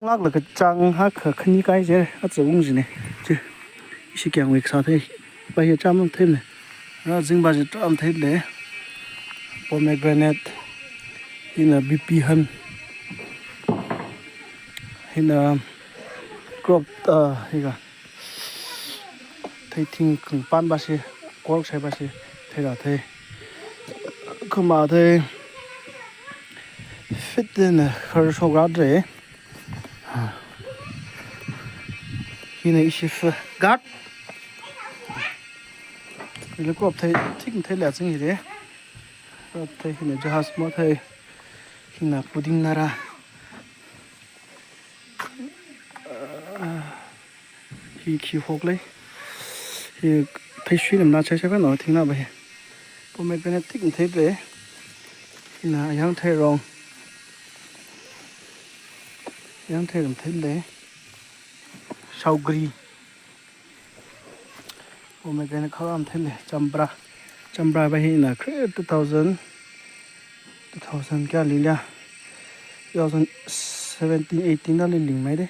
ngác là cái trang hát khẩn như cái gì hát sử dụng gì này chứ chỉ kèm việc sao thế bây giờ trăm thêm này nó dừng bao giờ trăm thêm đấy pomegranate hình là bp hơn hình là crop hình là thấy thình khẩn pan bác sĩ có sai bác sĩ thấy là thấy không mà thấy fit nên khởi sâu gắt đấy hình này Eshi gắt hình crop thấy thích thấy là gì đấy crop thấy hình là jahas mà thấy hình là pudding nara khi hộp lấy thì thấy suy làm nào chơi cái nói thế nào vậy pomegranate thích thế đấy thì là yang thay rong yang thay làm thế đấy sau gri pomegranate khó làm thế này chambra vậy là 2000 cái gì là 2017 18 đó lên đỉnh mấy đấy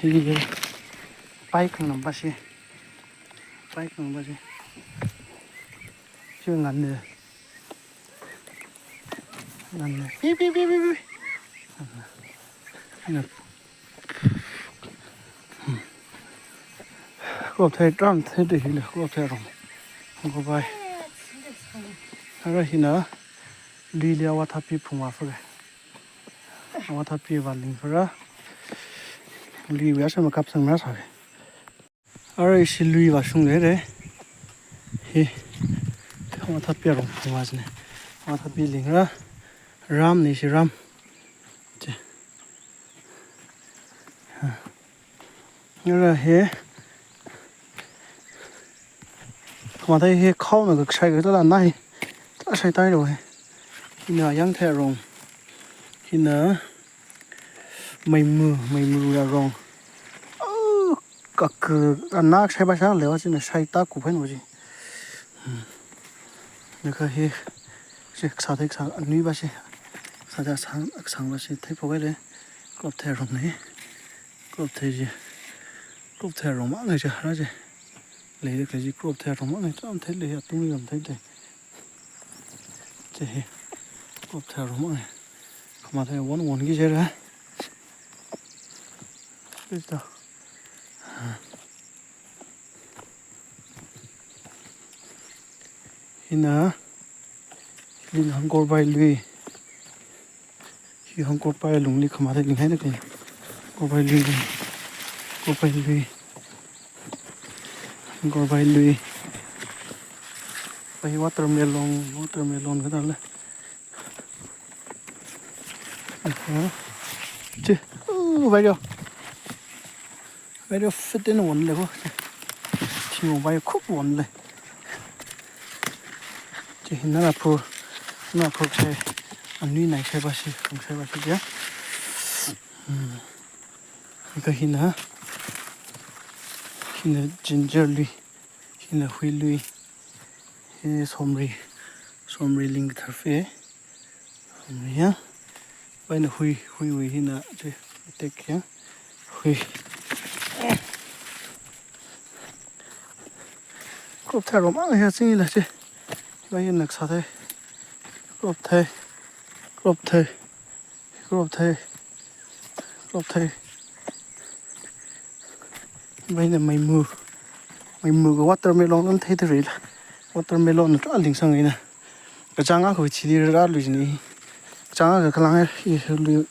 thì bay không nằm bác sĩ chưa ngắn nữa bi có thể trăng thế thì là có thể rồi không có bay rồi thì nữa đi leo qua tháp phùng vào phải qua tháp vào linh phải lui về xem mà cặp sang nó sao rồi xí lui vào xuống đấy hi qua tháp rồi phùng vào này qua tháp linh ra ram này xí ram rồi he mà thấy he khâu nó cực sai cái đó là này đã sai tay rồi khi nào yang theo rồi khi nào mây mưa là rồi các anh nát sai ba sáng liệu chứ là sai ta cũng phải nói gì được rồi he sao thấy sao anh nuôi ba xe sao ra sáng ba xe thấy phố cái đấy có theo rồi này có theo gì có theo rồi mà người chưa nói gì lấy được cái gì có theo rồi mà người ta thấy lấy tung làm thấy đấy thế có theo rồi mà người không mà thấy vốn cái gì đấy biết đâu hina linh hong kor bai lui hi hong kor bai lung li khama thai ling hai được kor bai lui kor bai lui bai watermelon cái đó là chứ vậy đâu fit đến ổnเลยquá thì một vài khúc ổnเลยchỉ nó là chơi anh nuôi này chơi bác sĩ không chơi bác sĩ chứ cái hình hả hình ginger lui hình huy lui hình somri linh thở phê somri nhá bây giờ huy hình chơi tết kia huy crop theo rồi mà hết gì là chứ bây giờ sao thế crop thay bây giờ mây mưa cái watermelon nó thấy thế rồi là watermelon nó rất linh sang này nè cái trang á chỉ đi ra lùi này trang á cái lăng ấy lùi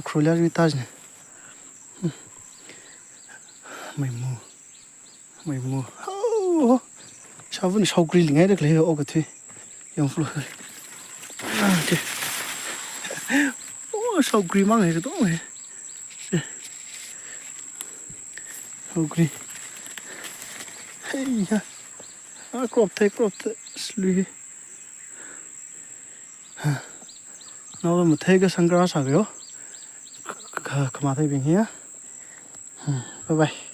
khối lá ta này mây mưa sao vẫn sau gri ngay được lấy ô cái thứ dùng phun sau gri mang này tốt rồi sau gri hey ya crop thay slui nó mà thay cái sang grass à kìa, cầm thấy bình nhé, bye bye.